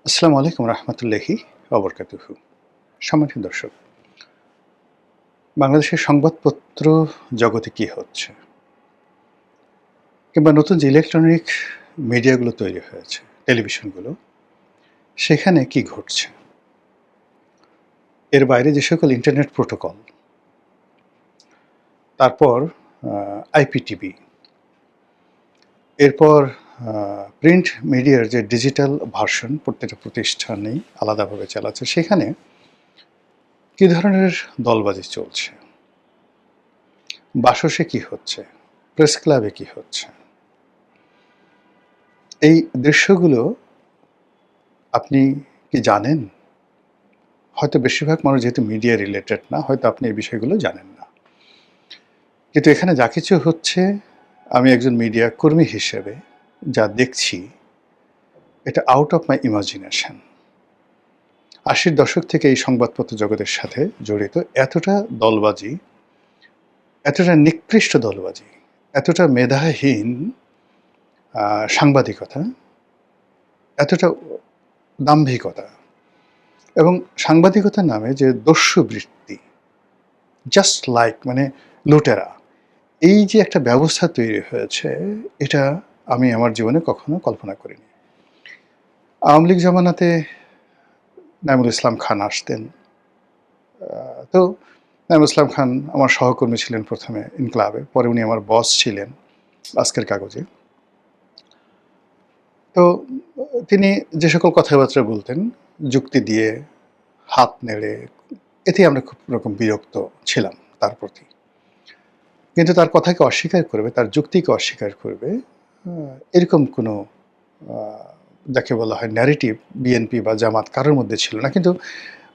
আসসালামু আলাইকুম রহমতুল্লাহি ওবরকাতুহু। সম্মানিত দর্শক, বাংলাদেশের সংবাদপত্র জগতে কি হচ্ছে, কিংবা নতুন যে ইলেকট্রনিক মিডিয়াগুলো তৈরি হয়েছে, টেলিভিশনগুলো, সেখানে কি ঘটছে? এর বাইরে যে সকল ইন্টারনেট প্রোটোকল, তারপর আইপিটিভি, এরপর প্রিন্ট মিডিয়ার যে ডিজিটাল ভার্সন প্রত্যেকটা প্রতিষ্ঠানেই আলাদাভাবে চালাচ্ছে, সেখানে কী ধরনের দলবাজি চলছে, বাসসে কি হচ্ছে, প্রেস ক্লাবে কি হচ্ছে, এই দৃশ্যগুলো আপনি কি জানেন? হয়তো বেশিরভাগ মানুষ যেহেতু মিডিয়া রিলেটেড না, হয়তো আপনি এই বিষয়গুলো জানেন না। কিন্তু এখানে যা কিছু হচ্ছে, আমি একজন মিডিয়া কর্মী হিসেবে যা দেখছি, এটা আউট অফ মাই ইমাজিনেশন। ৮০-র দশক থেকে এই সংবাদপত্র জগতের সাথে জড়িত এতটা দলবাজি, এতটা নিকৃষ্ট দলবাজি, এতটা মেধাহীন সাংবাদিকতা, এতটা দাম্ভিকতা এবং সাংবাদিকতার নামে যে দস্যুবৃত্তি, জাস্ট লাইক মানে লুটেরা, এই যে একটা ব্যবস্থা তৈরি হয়েছে, এটা আমি আমার জীবনে কখনো কল্পনা করিনি। আওয়ামী লীগ জামানাতে নাঈমুল ইসলাম খান আসতেন। তো নাঈমুল ইসলাম খান আমার সহকর্মী ছিলেন প্রথমে ইনকলাবে, পরে উনি আমার বস ছিলেন আজকের কাগজে। তো তিনি যে সকল কথাবার্তা বলতেন, যুক্তি দিয়ে, হাত নেড়ে, এতেই আমরা খুব রকম বিরক্ত ছিলাম তার প্রতি। কিন্তু তার কথাকে অস্বীকার করবে, তার যুক্তিকে অস্বীকার করবে, এরকম কোনো যাকে বলা হয় ন্যারেটিভ বিএনপি বা জামাত কারোর মধ্যে ছিল না। কিন্তু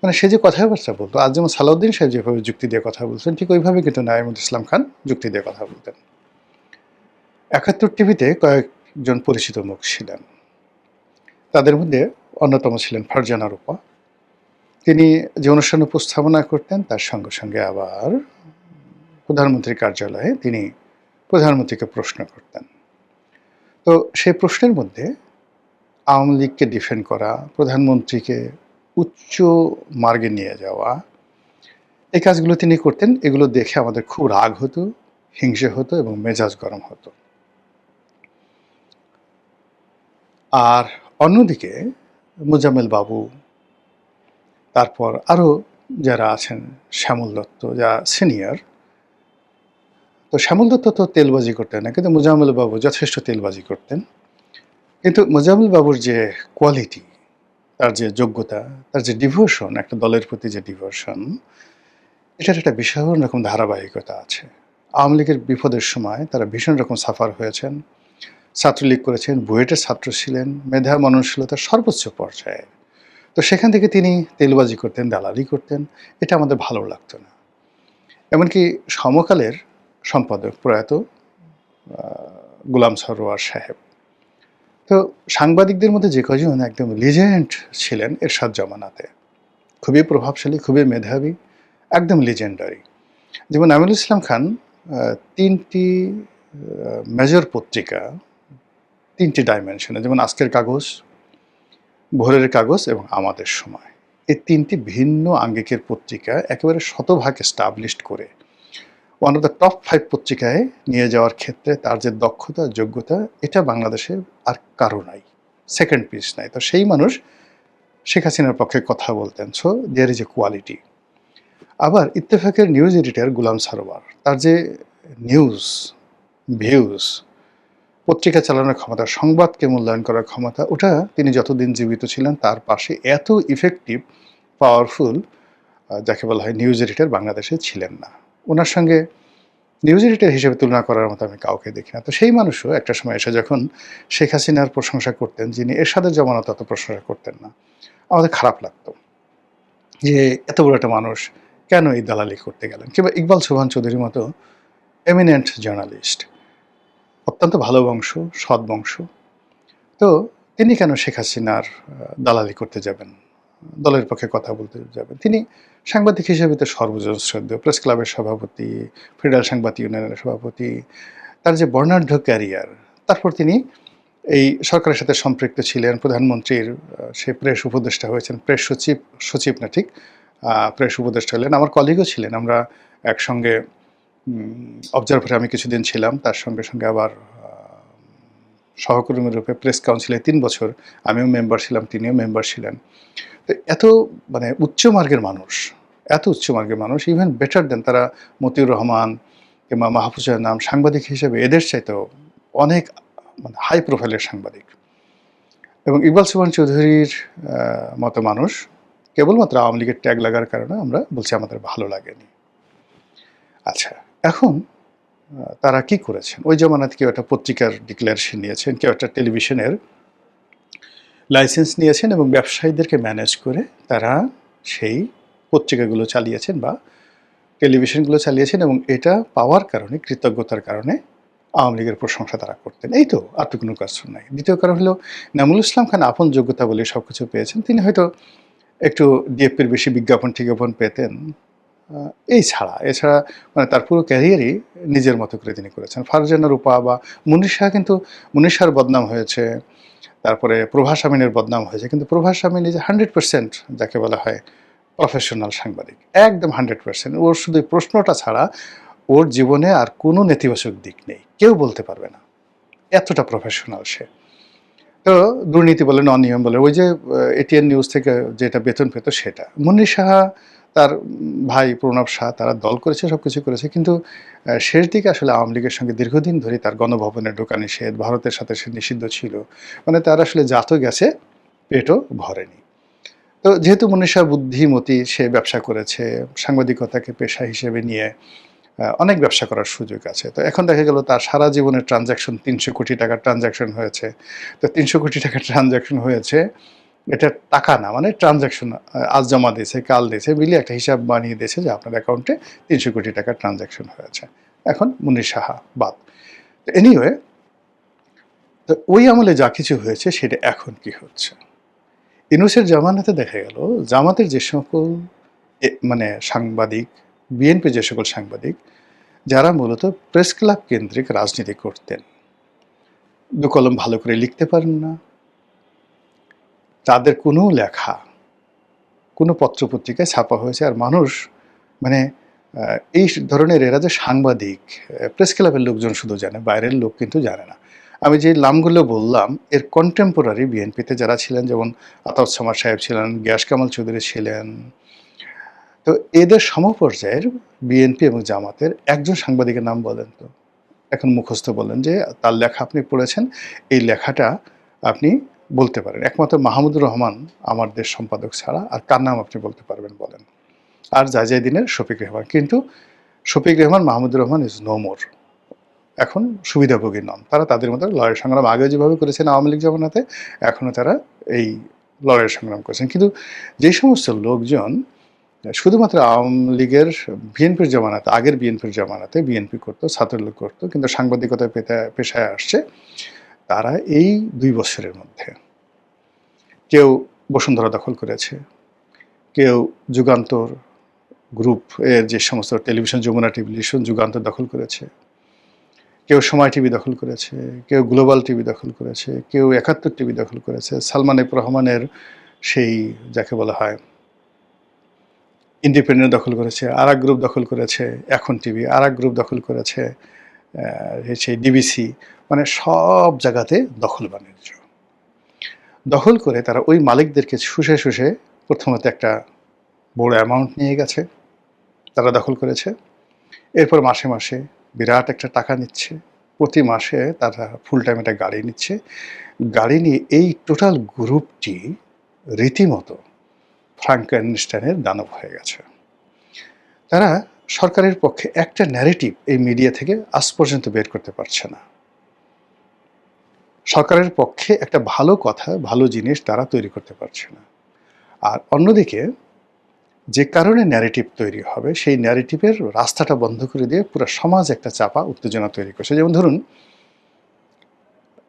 মানে সে যে কথাবার্তা বলতো, আজ যেমন সালাউদ্দিন সাহেব যেভাবে যুক্তি দিয়ে কথা বলতেন, ঠিক ওইভাবে কিন্তু নাঈমুল ইসলাম খান যুক্তি দিয়ে কথা বলতেন। ৭১ টিভিতে কয়েকজন পরিচিত মুখ ছিলেন। তাদের মধ্যে অন্যতম ছিলেন ফারজানা রূপা। তিনি যে অনুষ্ঠান উপস্থাপনা করতেন, তার সঙ্গে সঙ্গে আবার প্রধানমন্ত্রীর কার্যালয়ে তিনি প্রধানমন্ত্রীকে প্রশ্ন করতেন। তো সেই প্রশ্নের মধ্যে আওয়ামী লীগকে ডিফেন্ড করা, প্রধানমন্ত্রীকে উচ্চ মার্গে নিয়ে যাওয়া, এই কাজগুলো তিনি করতেন। এগুলো দেখে আমাদের খুব রাগ হতো, হিংসে হতো এবং মেজাজ গরম হতো। আর অন্যদিকে মোজাম্মেল বাবু, তারপর আরও যারা আছেন, শ্যামল দত্ত যা সিনিয়র, তো শ্যামল দত্ত তো তেলবাজি করতেন না, কিন্তু মোজাম্মেল বাবু যথেষ্ট তেলবাজি করতেন। কিন্তু মোজাম্মেল বাবুর যে কোয়ালিটি, তার যে যোগ্যতা, তার যে ডিভোশন, একটা দলের প্রতি যে ডিভোশন, এটার একটা ভীষণ রকম ধারাবাহিকতা আছে। আওয়ামী লীগের বিপদের সময় তারা ভীষণ রকম সাফার হয়েছেন, ছাত্রলীগ করেছেন, বুয়েটের ছাত্র ছিলেন, মেধা মননশীলতার সর্বোচ্চ পর্যায়ে। তো সেখান থেকে তিনি তেলবাজি করতেন, দালালি করতেন, এটা আমাদের ভালো লাগতো না। এমনকি সমকালের সম্পাদক প্রয়াত গোলাম সরোয়ার সাহেব, তো সাংবাদিকদের মধ্যে যে কজন একদম লিজেন্ড ছিলেন এরশাদ জামানাতে, খুবই প্রভাবশালী, খুবই মেধাবী, একদম লিজেন্ডারি। যেমন আমিনুল ইসলাম খান ৩টি মেজর পত্রিকা, ৩টি ডাইমেনশনে, যেমন আজকের কাগজ, ভোরের কাগজ এবং আমাদের সময়, এই ৩টি ভিন্ন আঙ্গিকের পত্রিকা একেবারে শতভাগ এস্টাবলিশড করে ওয়ান অফ দ্য টপ 5 পত্রিকায় নিয়ে যাওয়ার ক্ষেত্রে তার যে দক্ষতা, যোগ্যতা, এটা বাংলাদেশে আর কারো নাই, সেকেন্ড পিস নাই। তো সেই মানুষ শেখ হাসিনার পক্ষে কথা বলতেন। So there is a quality. আবার ইত্তেফাকের নিউজ এডিটর গোলাম সারোয়ার, তার যে নিউজ, ভিউজ, পত্রিকা চালানোর ক্ষমতা, সংবাদকে মূল্যায়ন করার ক্ষমতা, ওটা তিনি যতদিন জীবিত ছিলেন তার পাশে এত ইফেক্টিভ, পাওয়ারফুল যাকে বলা হয় নিউজ এডিটর বাংলাদেশে ছিলেন না। ওনার সঙ্গে নিউজ এডিটর হিসেবে তুলনা করার মতো আমি কাউকে দেখি না। তো সেই মানুষও একটা সময় এসে যখন শেখ হাসিনার প্রশংসা করতেন, যিনি এরশাদের জামানত অত প্রশংসা করতেন না, আমাদের খারাপ লাগতো যে এত বড় একটা মানুষ কেন এই দালালি করতে গেলেন। কিংবা ইকবাল সোবহান চৌধুরীর মতো এমিনেন্ট জার্নালিস্ট, অত্যন্ত ভালো বংশ, সৎ বংশ, তো তিনি কেন শেখ হাসিনার দালালি করতে যাবেন, দলের পক্ষে কথা বলতে যাবেন? তিনি সাংবাদিক হিসেবে তো সর্বজন শ্রদ্ধেয়, প্রেস ক্লাবের সভাপতি, ফেডারেল সাংবাদিক ইউনিয়নের সভাপতি, তার যে বর্ণাঢ্য ক্যারিয়ার, তারপর তিনি এই সরকারের সাথে সম্পৃক্ত ছিলেন। প্রধানমন্ত্রীর সে প্রেস উপদেষ্টা হয়েছেন। প্রেস সচিব, সচিব না ঠিক, প্রেস উপদেষ্টা হলেন। আমার কলিগও ছিলেন। আমরা একসঙ্গে অবজারভারে আমি কিছুদিন ছিলাম। তার সঙ্গে, সঙ্গে আবার সহকর্মী রূপে প্রেস কাউন্সিলে ৩ বছর আমিও মেম্বার ছিলাম, তিনিও মেম্বার ছিলেন। তো এত মানে উচ্চ মার্গের মানুষ, এত উচ্চ মার্গের মানুষ, ইভেন বেটার দেন তারা মতিউর রহমান কিংবা মাহফুজুর নাম সাংবাদিক হিসেবে এদের চাইতেও অনেক মানে হাই প্রোফাইলের সাংবাদিক। এবং ইকবাল সুবহান চৌধুরীর মতো মানুষ কেবলমাত্র আওয়ামী লীগের ট্যাগ লাগার কারণে আমরা বলছি আমাদের ভালো লাগেনি। আচ্ছা, এখন তারা কি করেছেন? ওই জামানাতে কেউ একটা পত্রিকার ডিক্লারেশন নিয়েছেন, কেউ একটা টেলিভিশনের লাইসেন্স নিয়েছেন এবং ব্যবসায়ীদেরকে ম্যানেজ করে তারা সেই পত্রিকাগুলো চালিয়েছেন বা টেলিভিশনগুলো চালিয়েছেন এবং এটা পাওয়ার কারণে, কৃতজ্ঞতার কারণে আওয়ামী লীগের প্রশংসা তারা করতেন। এই তো, আর তো কোনো কারণ নাই। দ্বিতীয় কারণ হলো নামুল ইসলাম খান আপন যোগ্যতা বলে সব কিছু পেয়েছেন। তিনি হয়তো একটু ডিএফপির বেশি বিজ্ঞাপন-টিজ্ঞাপন পেতেন। এছাড়া মানে তার পুরো ক্যারিয়ারই নিজের মতো করে তিনি করেছেন। ফারজানা রূপা বা মুন্নি শাহ, কিন্তু মুন্নি শাহর বদনাম হয়েছে, তারপরে প্রভাস আমিনের বদনাম হয়েছে। কিন্তু প্রভাস আমিন ইজ 100% যাকে বলা হয় প্রফেশনাল সাংবাদিক। একদম 100%। ওর শুধু প্রশ্নটা ছাড়া ওর জীবনে আর কোনো নেতিবাচক দিক নেই। কেউ বলতে পারবে না। এতটা প্রফেশনাল সে। তো দুর্নীতি বলেন, অনিয়ম বলেন, ওই যে এটিএন নিউজ থেকে যেটা বেতন পেত সেটা। মুন্নি সাহা, তার ভাই প্রণব শাহ, তারা দল করেছে, সব কিছু করেছে। কিন্তু শেষ দিকে আসলে আওয়ামী লীগের সঙ্গে দীর্ঘদিন ধরে তার গণভবনে ঢোকা নিষেধ, ভারতের সাথে সে নিষিদ্ধ ছিল। মানে তার আসলে জাতও গেছে, পেটও ভরেনি। তো যেহেতু মুন্নি শাহ বুদ্ধিমতী, সে ব্যবসা করেছে, সাংবাদিকতাকে পেশা হিসেবে নিয়ে অনেক ব্যবসা করার সুযোগ আছে। তো এখন দেখা গেল তার সারা জীবনের ট্রানজ্যাকশন ৩০০ কোটি টাকার ট্রানজ্যাকশন হয়েছে। তো ৩০০ কোটি টাকার ট্রানজ্যাকশন হয়েছে, এটা টাকা না, মানে ট্রানজ্যাকশন আজ জমা দিয়েছে, কাল দিয়েছে, মিলিয়ে একটা হিসাব বানিয়ে দিয়েছে যে আপনার অ্যাকাউন্টে ৩০০ কোটি টাকার ট্রানজ্যাকশন হয়েছে। এখন মুন্নি সাহা বাদ। তো এনিওয়ে, তো ওই আমলে যা কিছু হয়েছে সেটা এখন কি হচ্ছে? ইউনূসের জামানাতে দেখা গেল জামাতের যে সকল মানে সাংবাদিক, বিএনপি যে সকল সাংবাদিক যারা মূলত প্রেস ক্লাব কেন্দ্রিক রাজনীতি করতেন, দু কলম ভালো করে লিখতে পারেন না, তাদের কোনো লেখা কোনো পত্রপত্রিকায় ছাপা হয়েছে, আর মানুষ মানে এই ধরনের এরা যে সাংবাদিক, প্রেস ক্লাবের লোকজন শুধু জানে, বাইরের লোক কিন্তু জানে না। আমি যে নামগুলো বললাম এর কন্টেম্পোরারি বিএনপিতে যারা ছিলেন, যেমন আতাউর সামাদ সাহেব ছিলেন, গিয়াস কামাল চৌধুরী ছিলেন, তো এদের সমপর্যায়ের বিএনপি এবং জামাতের একজন সাংবাদিকের নাম বলেন তো, এখন মুখস্থ বলেন যে তার লেখা আপনি পড়েছেন, এই লেখাটা আপনি বলতে পারেন। একমাত্র মাহমুদুর রহমান আমার দেশ সম্পাদক ছাড়া আর কার নাম আপনি বলতে পারবেন বলেন? আর জায়দিনের শফিক রেহমান। কিন্তু Shafiq Rehman, Mahmudur Rahman is no more. এখন সুবিধাভোগী নন। তারা তাদের মতো লড়াই সংগ্রাম আগেও যেভাবে করেছেন আওয়ামী লীগ জামানাতে, এখনও তারা এই লড়াই সংগ্রাম করেছেন। কিন্তু যে সমস্ত লোকজন শুধুমাত্র আওয়ামী লীগের বিএনপির জামানাতে, আগের বিএনপির জামানাতে বিএনপি করতো, ছাত্রলীগ করতো, কিন্তু সাংবাদিকতায় পেশায় আসছে, তারা এই ২ বছরের মধ্যে কেউ বসুন্ধরা দখল করেছে, কেউ যুগান্তর গ্রুপ এর যে সমস্ত টেলিভিশন, যমুনা টেলিভিশন, যুগান্তর দখল করেছে, কেউ সময় টিভি দখল করেছে, কেউ গ্লোবাল টিভি দখল করেছে, কেউ ৭১ টিভি দখল করেছে, সালমান এফ রহমানের সেই যাকে বলা হয় ইন্ডিপেন্ডেন্ট দখল করেছে, আরেক গ্রুপ দখল করেছে এখন টিভি, আরেক গ্রুপ দখল করেছে সেই ডিবিসি। মানে সব জায়গাতে দখল বাণিজ্য। দখল করে তারা ওই মালিকদেরকে শুষে প্রথমত একটা বড় অ্যামাউন্ট নিয়ে গেছে, তারা দখল করেছে। এরপর মাসে মাসে বিরাট একটা টাকা নিচ্ছে, প্রতি মাসে তারা ফুল টাইম একটা গাড়ি নিচ্ছে। গাড়ি নিয়ে এই টোটাল গ্রুপটি রীতিমতো ফ্রাঙ্কেনস্টাইনের দানব হয়ে গেছে। তারা সরকারের পক্ষে একটা ন্যারেটিভ এই মিডিয়া থেকে আজ পর্যন্ত বের করতে পারছে না। সরকারের পক্ষে একটা ভালো কথা, ভালো জিনিস তারা তৈরি করতে পারছে না। আর অন্যদিকে যে কারণে ন্যারেটিভ তৈরি হবে, সেই ন্যারেটিভের রাস্তাটা বন্ধ করে দিয়ে পুরো সমাজ একটা চাপা উত্তেজনা তৈরি করছে। যেমন ধরুন,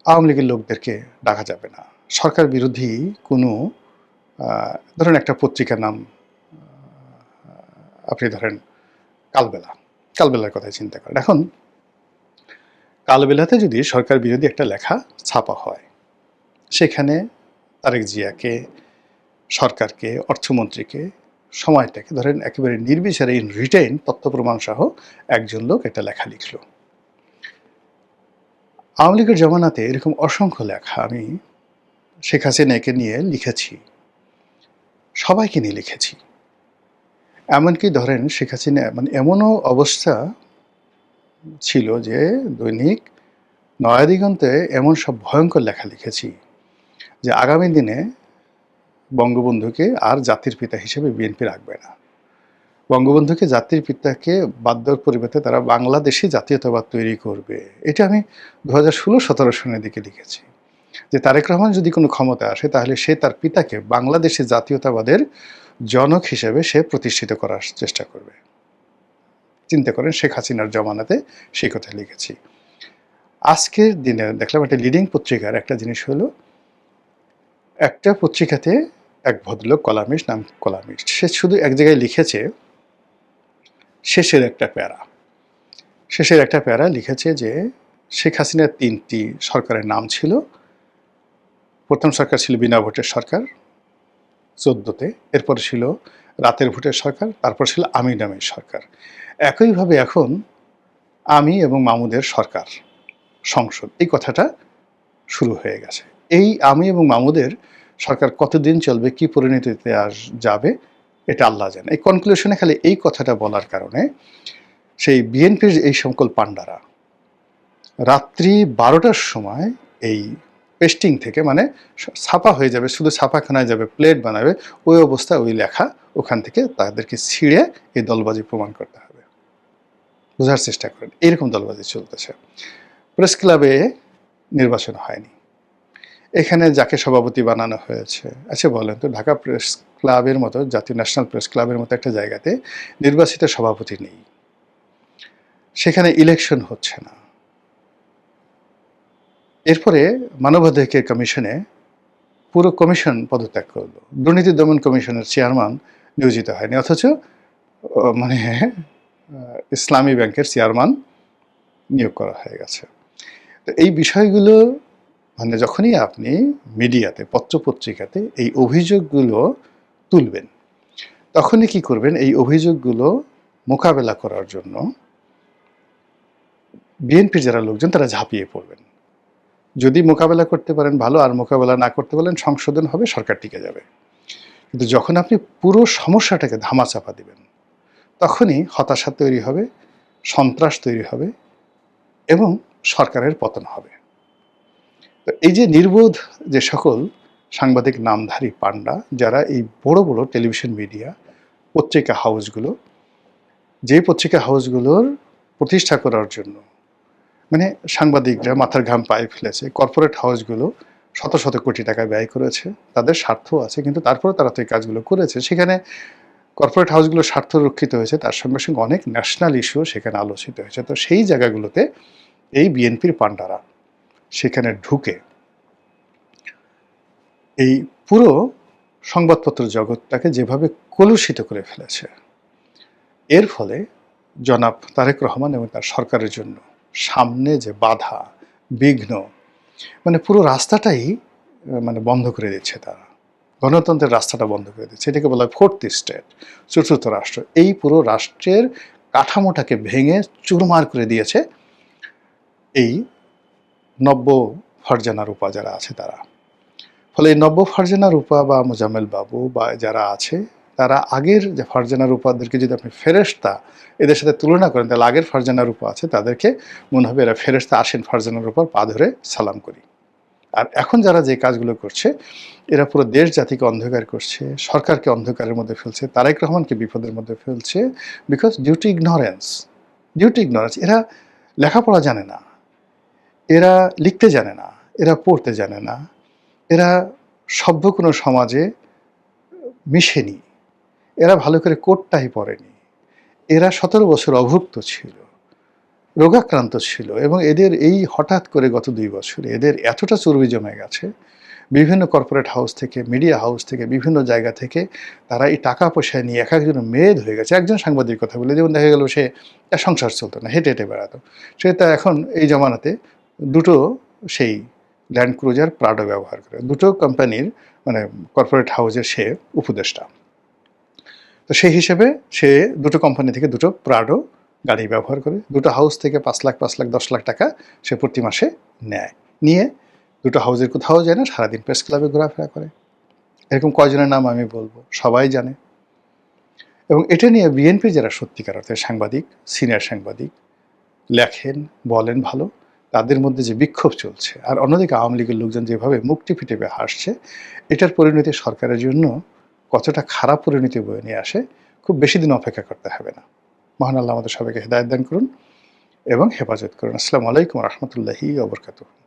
আওয়ামী লীগের লোকদেরকে ডাকা যাবে না, সরকার বিরোধী কোনো ধরুন একটা পত্রিকার নাম আপনি ধরেন কালবেলার কথাই চিন্তা করেন। এখন কালবেলাতে যদি সরকার বিরোধী একটা লেখা ছাপা হয়, সেখানে তারেক জিয়াকে, সরকারকে, অর্থমন্ত্রীকে, সময়টাকে ধরেন একেবারে নির্বিচারে ইন রিটেইন তথ্য প্রমাণ সহ একজন লোক একটা লেখা লিখল। আওয়ামী লীগের জমানাতে এরকম অসংখ্য লেখা আমি শেখ হাসিনাকে নিয়ে লিখেছি, সবাইকে নিয়ে লিখেছি। এমনকি ধরেন শেখ হাসিনা মানে এমনও অবস্থা ছিল যে দৈনিক নয়াদিগন্তে এমন সব ভয়ঙ্কর লেখা লিখেছি যে আগামী দিনে বঙ্গবন্ধুকে আর জাতির পিতা হিসেবে বিএনপি রাখবে না। বঙ্গবন্ধুকে জাতির পিতাকে বাদ দেওয়ার পরিবর্তে তারা বাংলাদেশি জাতীয়তাবাদ তৈরি করবে। এটা আমি 2016-17 সনের দিকে লিখেছি যে তারেক রহমান যদি কোনো ক্ষমতা আসে তাহলে সে তার পিতাকে বাংলাদেশি জাতীয়তাবাদের জনক হিসেবে সে প্রতিষ্ঠিত করার চেষ্টা করবে। চিন্তা করেন শেখ হাসিনার জমানাতে সেই কথা লিখেছি। আজকের দিনে দেখলাম একটা লিডিং পত্রিকার একটা জিনিস হলো, একটা পত্রিকাতে এক ভদ্রলোক কলামিস্ট, নাম কলামিস্ট, সে শুধু এক জায়গায় লিখেছে শেষের একটা প্যারা লিখেছে যে শেখ হাসিনার 3টি সরকারের নাম ছিল। প্রথম সরকার ছিল বিনা ভোটের সরকার 14তে, এরপর ছিল রাতের ভোটের সরকার, তারপর ছিল আমি নামের সরকার। একইভাবে এখন আমি এবং মামুদের সরকার, সংসদ, এই কথাটা শুরু হয়ে গেছে। এই আমি এবং মামুদের সরকার কতদিন চলবে, কি পরিণতিতে যাবে, এটা আল্লাহ জানে। এই কনক্লুশনে খালি এই কথাটা বলার কারণে সেই বিএনপির এই সকল পান্ডারা রাত্রি 12টার সময় এই পেস্টিং থেকে মানে ছাপা হয়ে যাবে, শুধু ছাপাখানায় যাবে, প্লেট বানাবে, ওই অবস্থায় ওই লেখা ওখান থেকে তাদেরকে ছিঁড়ে এই দলবাজি প্রমাণ করতে হবে। বোঝার চেষ্টা করেন, এইরকম দলবাজি চলতেছে। প্রেস ক্লাবে নির্বাচন হয়নি, এখানে যাকে সভাপতি বানানো হয়েছে, আচ্ছা বলেন তো, ঢাকা প্রেস ক্লাবের মতো, জাতীয় ন্যাশনাল প্রেস ক্লাবের মতো একটা জায়গাতে নির্বাচিত সভাপতি নেই, সেখানে ইলেকশন হচ্ছে না। এরপরে মানবাধিকার কমিশনে পুরো কমিশন পদত্যাগ করলো, দুর্নীতি দমন কমিশনের চেয়ারম্যান নিয়োজিত হয়নি, অথচ মানে ইসলামী ব্যাংকের চেয়ারম্যান নিয়োগ করা হয়ে গেছে। তো এই বিষয়গুলো মানে যখনই আপনি মিডিয়াতে, পত্রপত্রিকাতে এই অভিযোগগুলো তুলবেন, তখনই কি করবেন, এই অভিযোগগুলো মোকাবেলা করার জন্য বিএনপির যারা লোকজন তারা ঝাঁপিয়ে পড়বেন। যদি মোকাবেলা করতে পারেন ভালো, আর মোকাবেলা না করতে পারেন সংশোধন হবে, সরকার টিকে যাবে। কিন্তু যখন আপনি পুরো সমস্যাটাকে ধামাচাপা দিবেন, তখনই হতাশা তৈরি হবে, সন্ত্রাস তৈরি হবে এবং সরকারের পতন হবে। তো এই যে নির্বোধ যে সকল সাংবাদিক নামধারী পান্ডা যারা এই বড় বড় টেলিভিশন মিডিয়া, পত্রিকা হাউসগুলো, যে পত্রিকা হাউসগুলোর প্রতিষ্ঠা করার জন্য মানে সাংবাদিকরা মাথার ঘাম পায়ে ফেলেছে, কর্পোরেট হাউসগুলো শত শত কোটি টাকা ব্যয় করেছে, তাদের স্বার্থ আছে, কিন্তু তারপরে তারা তো এই কাজগুলো করেছে। সেখানে কর্পোরেট হাউসগুলোর স্বার্থ রক্ষিত হয়েছে, তার সঙ্গে সঙ্গে অনেক ন্যাশনাল ইস্যু সেখানে আলোচিত হয়েছে। তো সেই জায়গাগুলোতে এই বিএনপির পান্ডারা সেখানে ঢুকে এই পুরো সংবাদপত্র জগৎটাকে যেভাবে কলুষিত করে ফেলেছে, এর ফলে জনাব তারেক রহমান এবং তার সরকারের জন্য সামনে যে বাধা, বিঘ্ন, মানে পুরো রাস্তাটাই মানে বন্ধ করে দিচ্ছে তারা। গণতন্ত্রের রাস্তাটা বন্ধ করে দিচ্ছে। এটাকে বলা হয় ফোর্থ স্টেট, চতুর্থ রাষ্ট্র। এই পুরো রাষ্ট্রের কাঠামোটাকে ভেঙে চুরমার করে দিয়েছে এই নব্য ফারজানা রূপা যারা আছে তারা। ফলে এই নব্য ফারজানা রূপা বা মোজাম্মেল বাবু বা যারা আছে, তারা আগের যে ফারজানা রূপাদেরকে যদি আপনি ফেরেশতা এদের সাথে তুলনা করেন, তাহলে আগের ফারজানা রূপা আছে তাদেরকে মনে হবে এরা ফেরেশতা, আসেন ফারজানা রূপার পা ধরে সালাম করি। আর এখন যারা যে কাজগুলো করছে, এরা পুরো দেশ জাতিকে অন্ধকার করছে, সরকারকে অন্ধকারের মধ্যে ফেলছে, তারেক রহমানকে বিপদের মধ্যে ফেলছে, বিকজ ডিউ টু ইগনোরেন্স। এরা লেখাপড়া জানে না, এরা লিখতে জানে না, এরা পড়তে জানে না, এরা সভ্য কোনো সমাজে মিশেনি, এরা ভালো করে কোটটাই পড়েনি, এরা 17 বছর অভুক্ত ছিল, রোগাক্রান্ত ছিল, এবং এদের এই হঠাৎ করে গত 2 বছরে এদের এতটা চর্বি জমে গেছে বিভিন্ন কর্পোরেট হাউস থেকে, মিডিয়া হাউস থেকে, বিভিন্ন জায়গা থেকে তারা এই টাকা পয়সা নিয়ে এক একজন মেদ হয়ে গেছে। একজন সাংবাদিক কথা বলে, যেমন দেখা গেল সে তার সংসার চলতো না, হেঁটে হেঁটে বেড়াতো। সে তা এখন এই জমানাতে দুটো সেই ল্যান্ড ক্রুজার প্রাডো ব্যবহার করে। দুটো কোম্পানির মানে কর্পোরেট হাউসের সে উপদেষ্টা। তো সেই হিসেবে সে দুটো কোম্পানি থেকে দুটো প্রাডো গাড়ি ব্যবহার করে। দুটো হাউস থেকে ৫ লাখ, ৫ লাখ, ১০ লাখ টাকা সে প্রতি মাসে নেয়। নিয়ে দুটো হাউসের কোথাও যায় না, সারাদিন প্রেস ক্লাবে ঘোরাফেরা করে। এরকম কয়জনের নাম আমি বলবো, সবাই জানে। এবং এটা নিয়ে বিএনপি যারা সত্যিকার অর্থে সাংবাদিক, সিনিয়র সাংবাদিক, লেখেন, বলেন ভালো, তাদের মধ্যে যে বিক্ষোভ চলছে, আর অন্যদিকে আওয়ামী লীগের লোকজন যেভাবে মুখ টিপে টিপে হাসছে, এটার পরিণতি সরকারের জন্য কতটা খারাপ পরিণতি বয়ে নিয়ে আসে, খুব বেশি দিন অপেক্ষা করতে হবে না। মহান আল্লাহ আমাদের সবাইকে হেদায়েত দান করুন এবং হেফাজত করুন। আসসালামু আলাইকুম রহমতুল্লাহি ওয়া বারাকাতুহু।